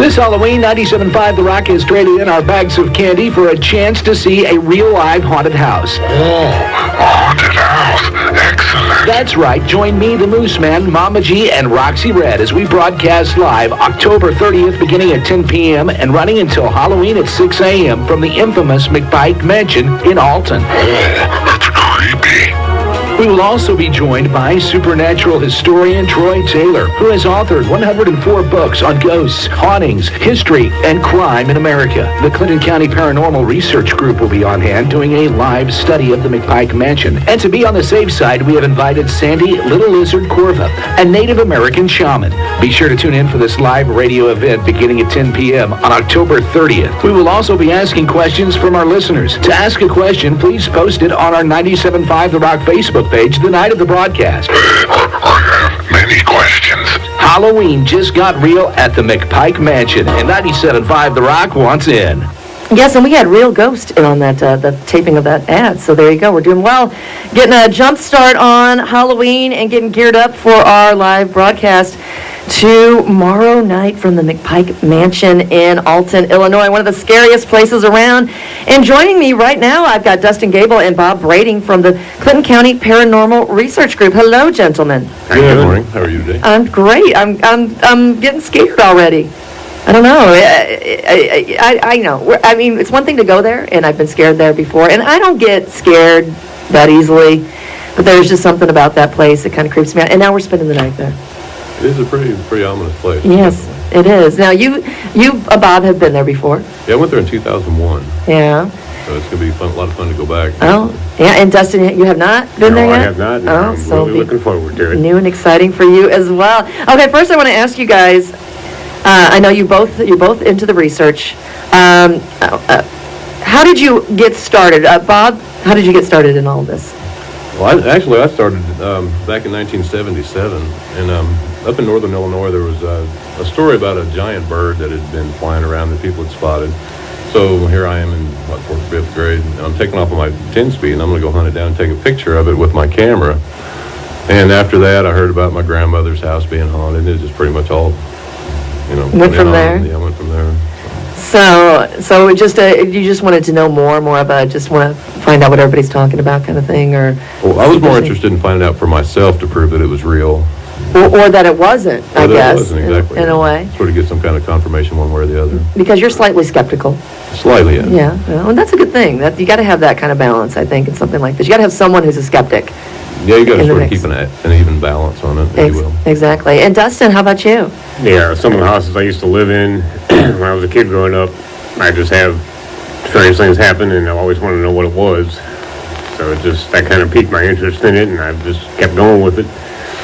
This Halloween, 97.5 The Rock has traded in our bags of candy for a chance to see a real live haunted house. Oh, a haunted house. Excellent. That's right. Join me, the Moose Man, Mama G, and Roxy Red as we broadcast live October 30th beginning at 10 p.m. and running until Halloween at 6 a.m. from the infamous McPike Mansion in Alton. Oh, that's creepy. We will also be joined by supernatural historian Troy Taylor, who has authored 104 books on ghosts, hauntings, history, and crime in America. The Clinton County Paranormal Research Group will be on hand doing a live study of the McPike Mansion. And to be on the safe side, we have invited Sandy Little Lizard Corva, a Native American shaman. Be sure to tune in for this live radio event beginning at 10 p.m. on October 30th. We will also be asking questions from our listeners. To ask a question, please post it on our 97.5 The Rock Facebook page the night of the broadcast. I have many questions. Halloween just got real at the McPike Mansion, and 97.5 The Rock wants in. Yes, and we had real ghost in on that the taping of that ad. So there you go. We're doing well, getting a jump start on Halloween and getting geared up for our live broadcast tomorrow night from the McPike Mansion in Alton, Illinois, one of the scariest places around. And joining me right now, I've got Dustin Gabel and Bob Brading from the Clinton County Paranormal Research Group. Hello, gentlemen. Good morning. How are you today? I'm great. I'm getting scared already. I don't know. I know. I mean, it's one thing to go there, and I've been scared there before, and I don't get scared that easily, but there's just something about that place that kind of creeps me out, and now we're spending the night there. It is a pretty ominous place. Yes, it is. Now, you, Bob, have been there before. Yeah, I went there in 2001. Yeah. So it's going to be a lot of fun to go back. Oh, yeah, and Dustin, you have not been there yet? No, I have not. No, I'm really looking forward to it. New and exciting for you as well. Okay, first I want to ask you guys, I know you're both into the research. How did you get started? Bob, how did you get started in all of this? Well, I started back in 1977, and up in northern Illinois there was a story about a giant bird that had been flying around that people had spotted. So here I am in, fourth or fifth grade, and I'm taking off on my 10-speed, and I'm going to go hunt it down and take a picture of it with my camera. And after that, I heard about my grandmother's house being haunted. It was just pretty much all, Went from there? Yeah, I went from there. So you just wanted to know more about, just want to find out what everybody's talking about kind of thing, or? Well, I was more interested in finding out for myself to prove that it was real. Or that it wasn't, I guess. It wasn't, exactly. In a way. Sort of get some kind of confirmation one way or the other. Because you're slightly skeptical. Slightly, yeah. Yeah, well, and that's a good thing. That you got to have that kind of balance, I think, in something like this. You got to have someone who's a skeptic. Yeah, you got to sort of keep an even balance on it, if you will. Exactly. And Dustin, how about you? Yeah, some of the houses I used to live in when I was a kid growing up, I just have strange things happen, and I always wanted to know what it was. So that kind of piqued my interest in it, and I've just kept going with it.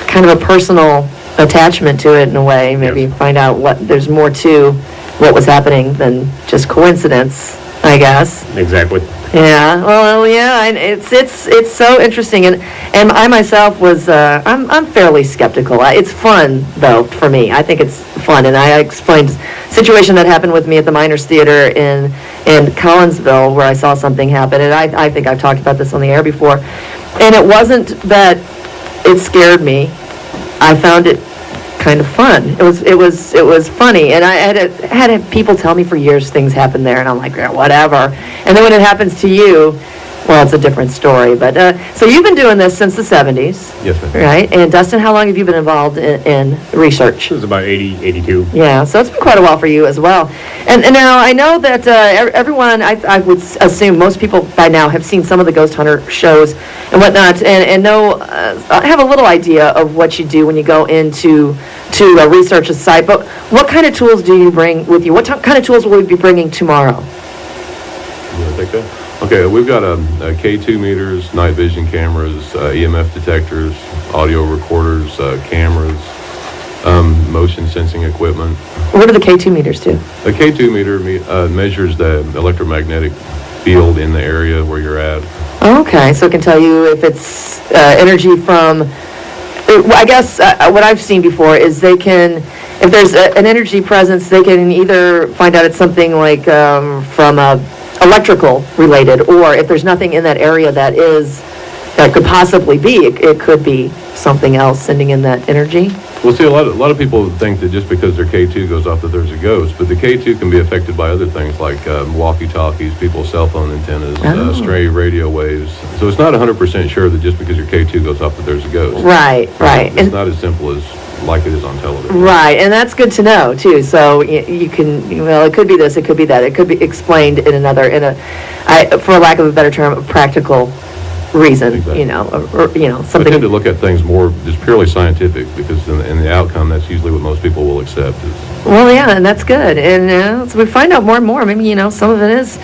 Kind of a personal attachment to it in a way. Maybe Yes. Find out there's more to what was happening than just coincidence, I guess. Exactly. Yeah, well, yeah, and it's so interesting, and I myself was I'm fairly skeptical. It's fun though for me. I think it's fun, and I explained a situation that happened with me at the Miners Theater in Collinsville where I saw something happen, and I think I've talked about this on the air before, and it wasn't that it scared me. I found it kind of fun. It was funny, and I had people tell me for years things happen there, and I'm like, yeah, whatever. And then when it happens to you, well, it's a different story. But so you've been doing this since the 70s, yes, ma'am. Right? And Dustin, how long have you been involved in research? It was about 82. Yeah, so it's been quite a while for you as well. And now I know that everyone, I would assume most people by now have seen some of the ghost hunter shows and whatnot, and know, have a little idea of what you do when you go into research a site. But what kind of tools do you bring with you? What kind of tools will we be bringing tomorrow? You want to take that? Okay, we've got a K2 meters, night vision cameras, EMF detectors, audio recorders, cameras, motion sensing equipment. What do the K2 meters do? A K2 meter measures the electromagnetic field in the area where you're at. Okay, so it can tell you if it's energy from, I guess what I've seen before is they can, if there's an energy presence, they can either find out it's something like from electrical related, or if there's nothing in that area that is that could possibly be. It could be something else sending in that energy. Well, see, a lot of people think that just because their K2 goes off that there's a ghost, but the K2 can be affected by other things like walkie-talkies, people's cell phone antennas, stray radio waves. So it's not 100% sure that just because your K2 goes off that there's a ghost. Right. It's not as simple as like it is on television. Right, and that's good to know too. So you can, it could be this, it could be that, it could be explained in for lack of a better term, a practical reason. Exactly. Something. I tend to look at things more just purely scientific because in the outcome, that's usually what most people will accept. Well, yeah, and that's good. And so we find out more and more. Maybe some of it is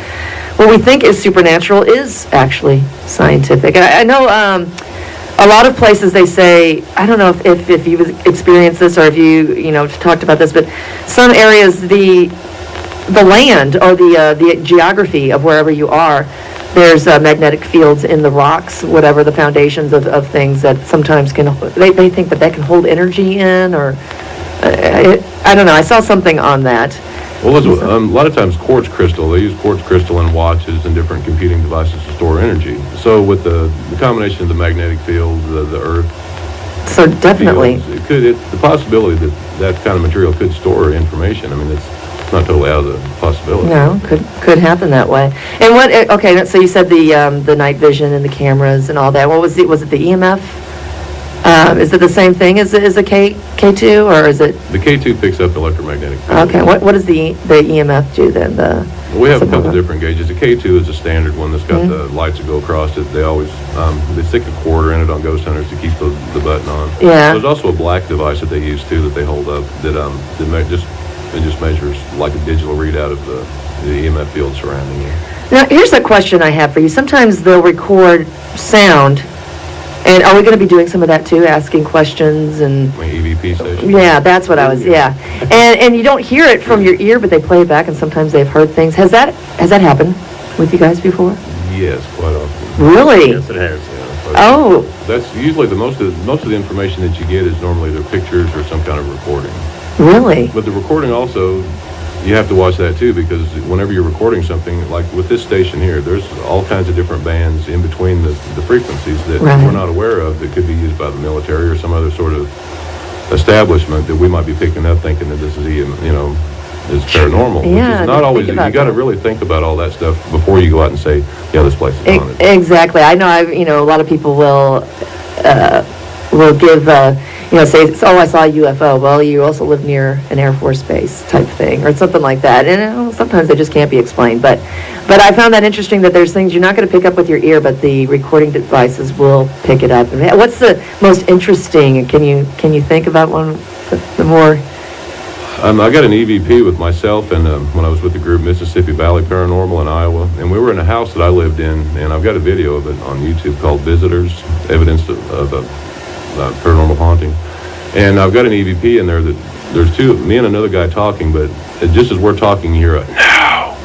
what we think is supernatural is actually scientific. I know. A lot of places they say, I don't know if you've experienced this or if you talked about this, but some areas the land or the geography of wherever you are, there's magnetic fields in the rocks, whatever the foundations of things that sometimes they think that can hold energy in, or I don't know. I saw something on that. Well, a lot of times quartz crystal, they use quartz crystal in watches and different computing devices to store energy. So with the combination of the magnetic field, the earth. So definitely. Fields, the possibility that kind of material could store information. I mean, it's not totally out of the possibility. No, could happen that way. And okay, so you said the night vision and the cameras and all that. What was it the EMF? Is it the same thing as a K2, or is it? The K2 picks up electromagnetic field. Okay, what does the EMF do then? We have a couple different gauges. The K2 is a standard one that's got the lights that go across it. They always they stick a quarter in it on ghost hunters to keep the button on. Yeah. There's also a black device that they use too that they hold up that just measures like a digital readout of the EMF field surrounding you. Now, here's a question I have for you. Sometimes they'll record sound. And are we going to be doing some of that too, asking questions and? My EVP station. Yeah, that's what I was. Yeah, and you don't hear it from your ear, but they play it back, and sometimes they've heard things. Has that happened with you guys before? Yes, quite often. Really? Yes, it has. Yeah. Oh. That's usually most of the information that you get is normally their pictures or some kind of recording. Really? But the recording also, you have to watch that too, because whenever you're recording something, like with this station here, there's all kinds of different bands in between the frequencies that we're not aware of that could be used by the military or some other sort of establishment that we might be picking up thinking that this is, is paranormal. Yeah, which is not always, you got to really think about all that stuff before you go out and say, yeah, this place is haunted. Exactly. I know a lot of people will give, say, I saw a UFO. Well, you also live near an Air Force base type thing, or something like that. And sometimes they just can't be explained. But I found that interesting that there's things you're not going to pick up with your ear, but the recording devices will pick it up. What's the most interesting? Can you think about one? The more. I got an EVP with myself, and when I was with the group Mississippi Valley Paranormal in Iowa, and we were in a house that I lived in, and I've got a video of it on YouTube called Visitors, Evidence of a Paranormal Haunting. And I've got an EVP in there that there's me and another guy talking, but just as we're talking, you hear a now.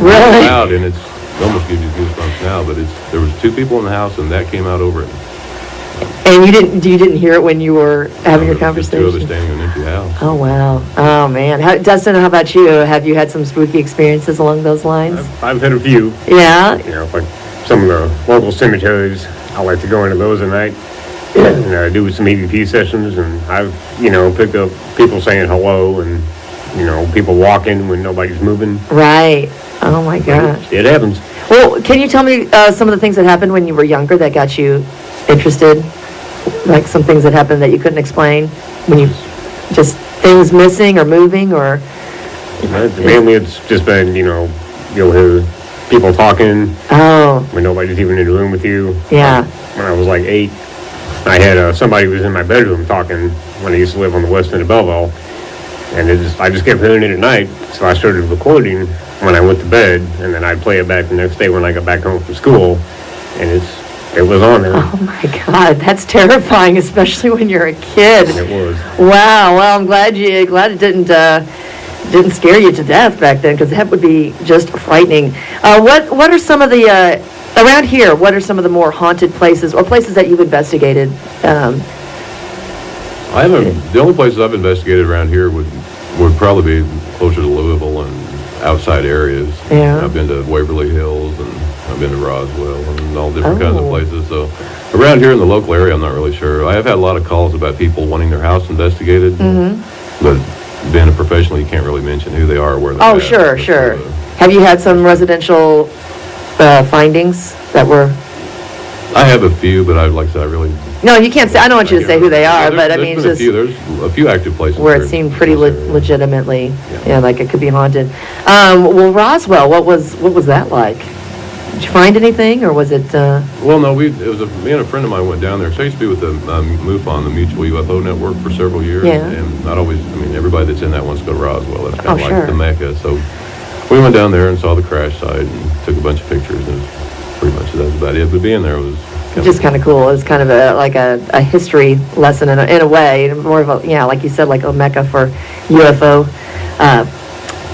Really? Loud, and it almost gives you goosebumps now, but there was two people in the house, and that came out over it. And you didn't hear it when you were having your conversation? Two of us standing in an empty house. Oh, wow. Oh, man. Dustin, how about you? Have you had some spooky experiences along those lines? I've had a few. Yeah? Like some of the local cemeteries. I like to go into those at night. And do some EVP sessions, and I've, picked up people saying hello and, people walking when nobody's moving. Right. Oh, my gosh. It happens. Well, can you tell me some of the things that happened when you were younger that got you interested? Like some things that happened that you couldn't explain? When you just things missing or moving or? Mainly it's just been, you'll hear people talking. Oh. When nobody's even in the room with you. Yeah. When I was like 8, I had somebody who was in my bedroom talking when I used to live on the west end of Belleville. And I just kept hearing it at night, so I started recording when I went to bed, and then I'd play it back the next day when I got back home from school, and it was on there. Oh my God, that's terrifying, especially when you're a kid. It was. Wow. Well, I'm glad it didn't scare you to death back then, because that would be just frightening. What are some of the around here? What are some of the more haunted places or places that you've investigated? The only places I've investigated around here would probably be closer to Louisville and outside areas. Yeah. I've been to Waverly Hills and I've been to Roswell and all different kinds of places. So Around here in the local area, I'm not really sure. I have had a lot of calls about people wanting their house investigated, but being a professional, you can't really mention who they are or where they're Oh, at. sure, But, sure. Have you had some residential findings that were... I have a few, but like I said, I really... No, you can't say, I don't want you to say who they are, but I mean, There's just there's a few active places. where here it seemed in pretty this area. legitimately, Yeah. yeah, like it could be haunted. Well, Roswell, what was that like? Did you find anything, or was it, Well, no, me and a friend of mine went down there. So I used to be with the MUFON, the Mutual UFO Network, for several years. Yeah. And not always, everybody that's in that wants to go to Roswell. That's kind of sure. like the Mecca. So we went down there and saw the crash site and took a bunch of pictures, and pretty much that was about it. But being there was just kind of cool? It was kind of like a history lesson in a way, more of a, yeah, like you said, like a mecca for UFO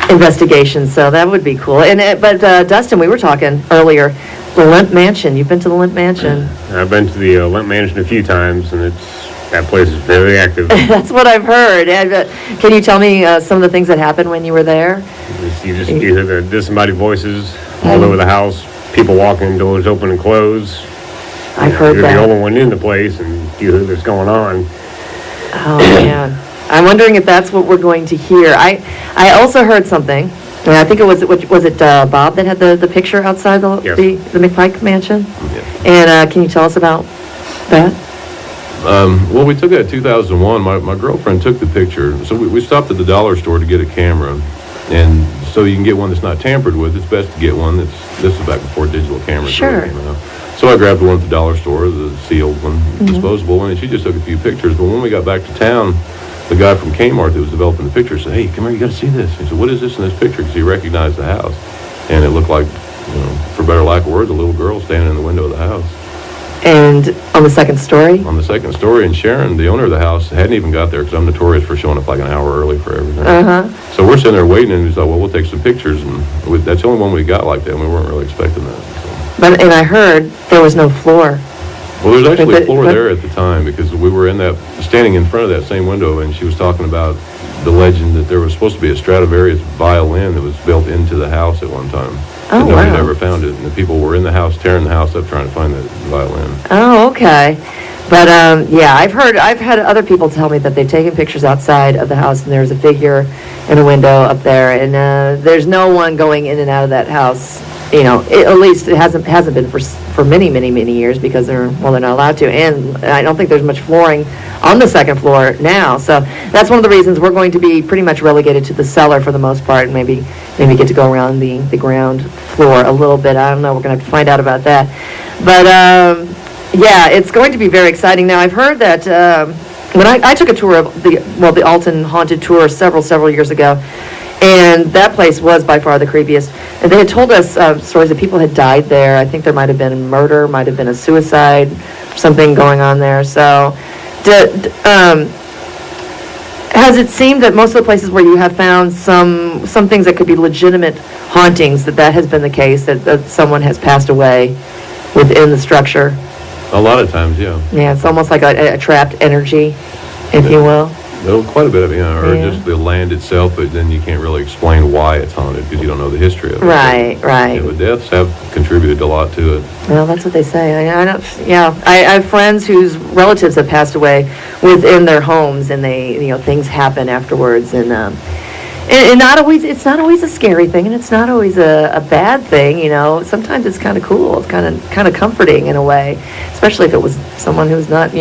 investigations. So that would be cool. But Dustin, we were talking earlier, the Limp Mansion. You've been to the Limp Mansion? I've been to the Limp Mansion a few times, and that place is very active. That's what I've heard. Can you tell me some of the things that happened when you were there? You hear the disembodied voices all over the house, people walking, doors open and close. I've heard You're that. the only one in the place, and you hear what's going on. Oh, man. I'm wondering if that's what we're going to hear. I also heard something, and I think was it Bob that had the picture outside Yes. the McPike Mansion? Yeah. And can you tell us about that? Well, we took that in 2001. My girlfriend took the picture. So we stopped at the dollar store to get a camera. And so you can get one that's not tampered with. It's best to get one this is back before digital cameras Sure. really came out. So I grabbed one at the dollar store, the sealed one, disposable one, and she just took a few pictures. But when we got back to town, the guy from Kmart that was developing the picture said, "Hey, come here, you got to see this." He said, "What is this in this picture?" Because he recognized the house. And it looked like, for better lack of words, a little girl standing in the window of the house. And on the second story? On the second story, and Sharon, the owner of the house, hadn't even got there because I'm notorious for showing up like an hour early for everything. So we're sitting there waiting, and we thought, well, we'll take some pictures. And that's the only one we got like that, and we weren't really expecting that. So. And I heard there was no floor. Well, there's actually a floor but- there at the time because we were standing in front of that same window, and she was talking about the legend that there was supposed to be a Stradivarius violin that was built into the house at one time. Oh, and nobody had wow. ever found it, and the people were in the house, tearing the house up, trying to find that violin. Oh, okay. But, yeah, I've had other people tell me that they've taken pictures outside of the house, and there's a figure in a window up there, and there's no one going in and out of that house. At least it hasn't been for many, many, many years because they're not allowed to. And I don't think there's much flooring on the second floor now. So that's one of the reasons we're going to be pretty much relegated to the cellar for the most part, and maybe get to go around the ground floor a little bit. I don't know. We're going to have to find out about that. But, yeah, it's going to be very exciting. Now, I've heard that when I took a tour of the Alton Haunted Tour several years ago, and that place was by far the creepiest. And they had told us stories that people had died there. I think there might have been a murder, might have been a suicide, something going on there. So, has it seemed that most of the places where you have found some things that could be legitimate hauntings, that has been the case, that someone has passed away within the structure? A lot of times, yeah. Yeah, it's almost like a trapped energy, if you will. Well, quite a bit of it, or Yeah. just the land itself, but then you can't really explain why it's haunted because you don't know the history of it. Right. Yeah, the deaths have contributed a lot to it. Well, that's what they say. I don't. Yeah, I have friends whose relatives have passed away within their homes, and things happen afterwards, and not always. It's not always a scary thing, and it's not always a bad thing. Sometimes it's kind of cool. It's kind of comforting in a way, especially if it was someone who's not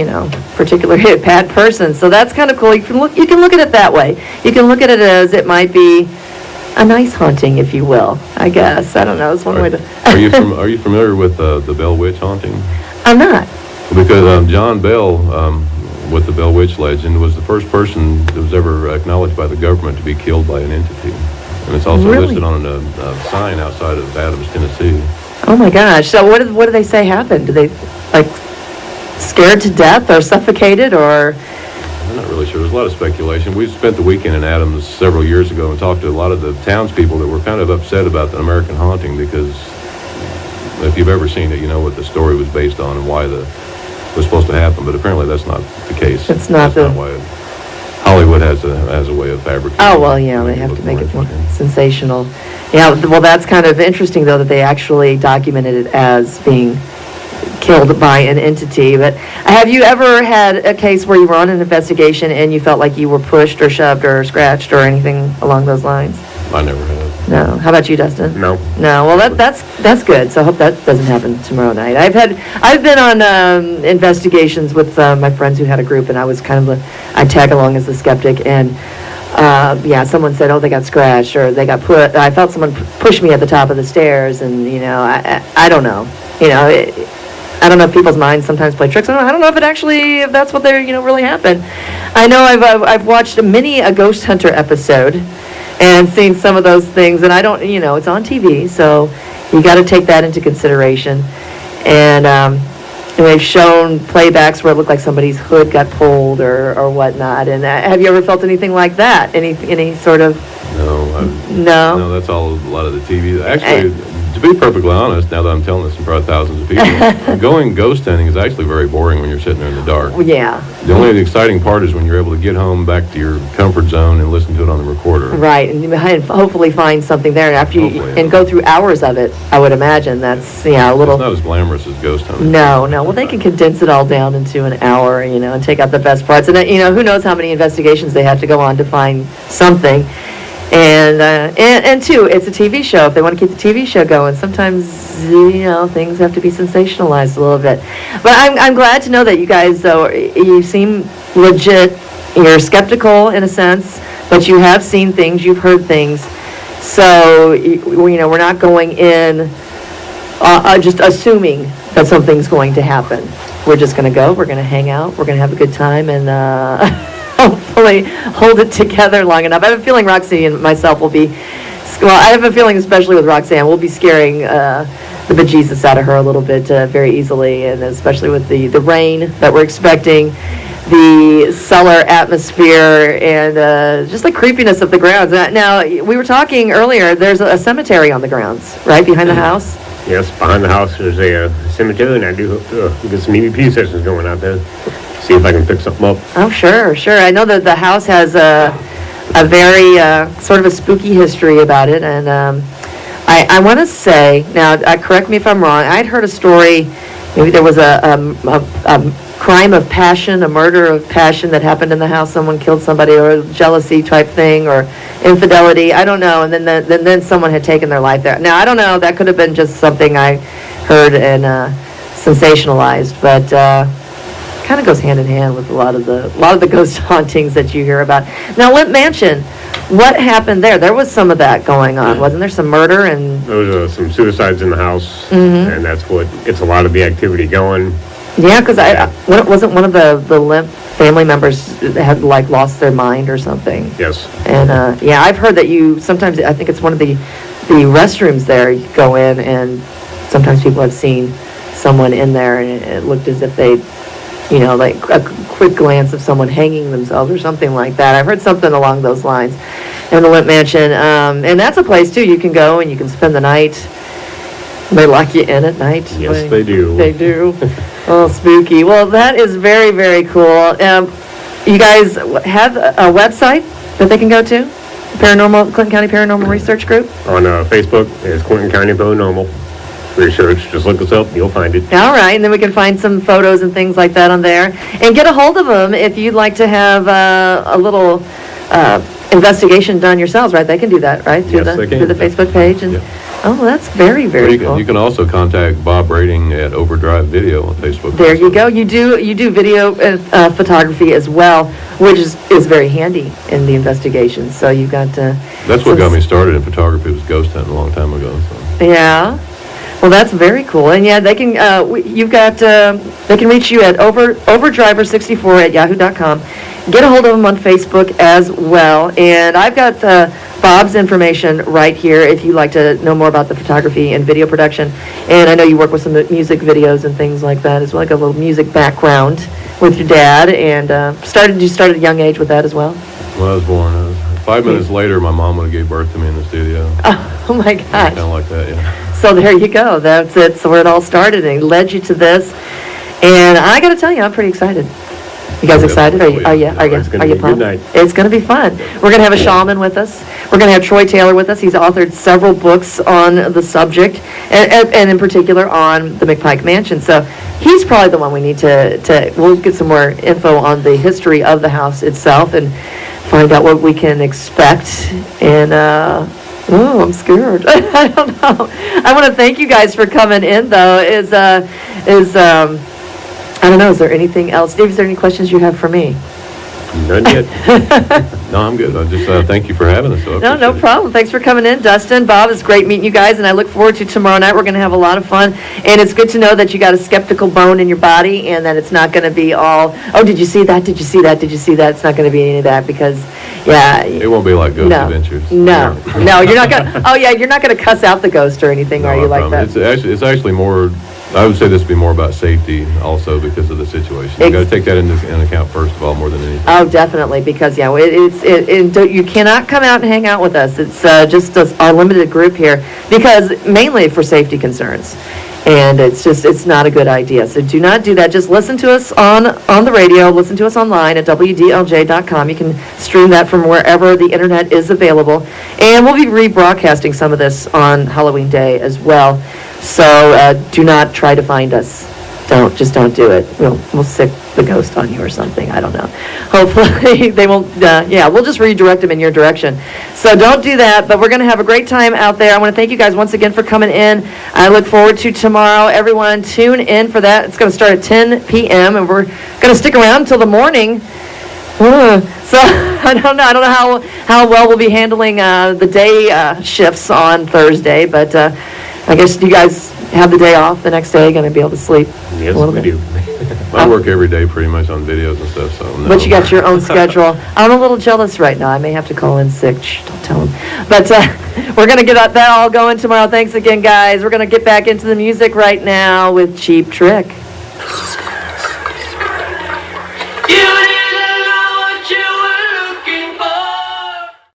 particularly a bad person. So that's kind of cool. You can look at it that way. You can look at it as it might be a nice haunting, if you will. I guess I don't know. It's one way to. Are you familiar with the Bell Witch haunting? I'm not. Because John Bell, with the Bell Witch legend, was the first person that was ever acknowledged by the government to be killed by an entity. And it's also Really? listed on a sign outside of Adams, Tennessee. Oh my gosh! So what do they say happened? Do they scared to death or suffocated or? I'm not really sure. There's a lot of speculation. We spent the weekend in Adams several years ago and talked to a lot of the townspeople that were kind of upset about the American haunting because if you've ever seen it, you know what the story was based on and why was supposed to happen. But apparently that's not the case. It's not that's not why Hollywood has a way of fabricating. Oh well, yeah, they have to make it more sensational. Yeah, well, that's kind of interesting though that they actually documented it as being killed by an entity. But have you ever had a case where you were on an investigation and you felt like you were pushed or shoved or scratched or anything along those lines? I never have. No. How about you, Dustin? No. No. Well, that's good. So I hope that doesn't happen tomorrow night. I've been on investigations with my friends who had a group, and I was I tag along as the skeptic, and someone said, oh, they got scratched, or they got put. I felt someone push me at the top of the stairs, and I don't know. I don't know if people's minds sometimes play tricks. I don't know if that's what they're really happened. I know I've watched a ghost hunter episode and seen some of those things, and I don't, it's on TV, so you got to take that into consideration. And they've shown playbacks where it looked like somebody's hood got pulled or whatnot. And have you ever felt anything like that? Any sort of? No, that's all a lot of the TV. Actually, to be perfectly honest, now that I'm telling this in front of thousands of people, going ghost hunting is actually very boring when you're sitting there in the dark. Yeah. The only exciting part is when you're able to get home back to your comfort zone and listen to it on the recorder. Right, and hopefully find something there after and go through hours of it. I would imagine that's a little. It's not as glamorous as ghost hunting. No. Well, they can condense it all down into an hour, and take out the best parts. And who knows how many investigations they have to go on to find something. And two, it's a TV show. If they want to keep the TV show going, sometimes things have to be sensationalized a little bit. But I'm glad to know that you guys, though, you seem legit. You're skeptical in a sense, but you have seen things, you've heard things. So we're not going in just assuming that something's going to happen. We're just going to go. We're going to hang out. We're going to have a good time and. Hopefully hold it together long enough. I have a feeling Roxy and myself will be, I have a feeling especially with Roxanne, we'll be scaring the bejesus out of her a little bit very easily, and especially with the rain that we're expecting, the cellar atmosphere, and just the creepiness of the grounds. Now, we were talking earlier, there's a cemetery on the grounds, right, behind the house? Yes, behind the house there's a cemetery, and I do hope to get some EVP sessions going out there. See if I can pick something up. Oh, sure. I know that the house has a very sort of a spooky history about it, and I want to say, now correct me if I'm wrong, I'd heard a story, maybe there was a crime of passion, a murder of passion that happened in the house, someone killed somebody, or a jealousy type thing, or infidelity, I don't know, and then someone had taken their life there. Now, I don't know, that could have been just something I heard and sensationalized, but kind of goes hand in hand with a lot of the ghost hauntings that you hear about. Now, Limp Mansion, what happened there? There was some of that going on, wasn't there? Some murder and there was some suicides in the house, and that's what gets a lot of the activity going. Yeah, because wasn't one of the Limp family members had lost their mind or something. Yes. And I've heard that sometimes I think it's one of the restrooms there. You go in and sometimes people have seen someone in there, and it looked as if they. Like a quick glance of someone hanging themselves or something like that. I've heard something along those lines in the Limp Mansion. And that's a place, too. You can go and you can spend the night. They lock you in at night. Yes, they do. They do. Oh, spooky. Well, that is very, very cool. You guys have a website that they can go to? Clinton County Paranormal Research Group? On Facebook, it's Clinton County Paranormal Research. Just look us up, you'll find it. All right, and then we can find some photos and things like that on there. And get a hold of them if you'd like to have a little investigation done yourselves, right? They can do that, right? Yes, they can. Through the Facebook page. And oh, that's very, very cool. You can also contact Bob Rating at Overdrive Video on Facebook. There you go. You do video photography as well, which is very handy in the investigation. So you've got that's what got me started in photography, was ghost hunting a long time ago. So. Yeah. Well, that's very cool. And yeah, they can. They can reach you at overdriver64@yahoo.com. Get a hold of them on Facebook as well. And I've got Bob's information right here if you'd like to know more about the photography and video production. And I know you work with some music videos and things like that as well, like a little music background with your dad. And you started at a young age with that as well? When I was born, 5 minutes later, my mom would have gave birth to me in the studio. Oh my gosh. Kind of like that, yeah. So there you go. That's it. So where it all started, and it led you to this. And I got to tell you, I'm pretty excited. You guys excited? Are you It's gonna be a good pumped? night. It's going to be fun. We're going to have a shaman with us. We're going to have Troy Taylor with us. He's authored several books on the subject, and in particular on the McPike Mansion. So he's probably the one we need to we'll get some more info on the history of the house itself and find out what we can expect. And, oh, I'm scared. I don't know. I want to thank you guys for coming in, though. I don't know, is there anything else? Dave, is there any questions you have for me? None yet. No, I'm good. I just thank you for having us. So I No appreciate it. problem. Thanks for coming in, Dustin. Bob, it's great meeting you guys, and I look forward to tomorrow night. We're going to have a lot of fun, and it's good to know that you got a skeptical bone in your body, and that it's not going to be all, oh, did you see that? Did you see that? Did you see that? It's not going to be any of that, because, yeah. It won't be like Ghost No. Adventures. No, you're not going to, oh, yeah, you're not going to cuss out the ghost or anything, No, are you, I like promise. that? It's actually more, I would say this would be more about safety also because of the situation. You got to take that into account first of all, more than anything. Oh, definitely, because, yeah, you cannot come out and hang out with us. It's just our limited group here, because mainly for safety concerns. And it's not a good idea. So do not do that. Just listen to us on the radio, listen to us online at WDLJ.com. You can stream that from wherever the internet is available. And we'll be rebroadcasting some of this on Halloween Day as well. So do not try to find us. Just don't do it. We'll sick the ghost on you or something. I don't know. Hopefully they won't. We'll just redirect them in your direction. So don't do that. But we're going to have a great time out there. I want to thank you guys once again for coming in. I look forward to tomorrow. Everyone, tune in for that. It's going to start at 10 p.m. and we're going to stick around until the morning. So I don't know how well we'll be handling the day shifts on Thursday, but I guess you guys have the day off the next day, going to be able to sleep Yes, a little we bit. do. I work every day pretty much on videos and stuff, so no. But you got your own schedule. I'm a little jealous right now. I may have to call in sick. Shh, don't tell them. But we're going to get that all going tomorrow. Thanks again, guys. We're going to get back into the music right now with Cheap Trick.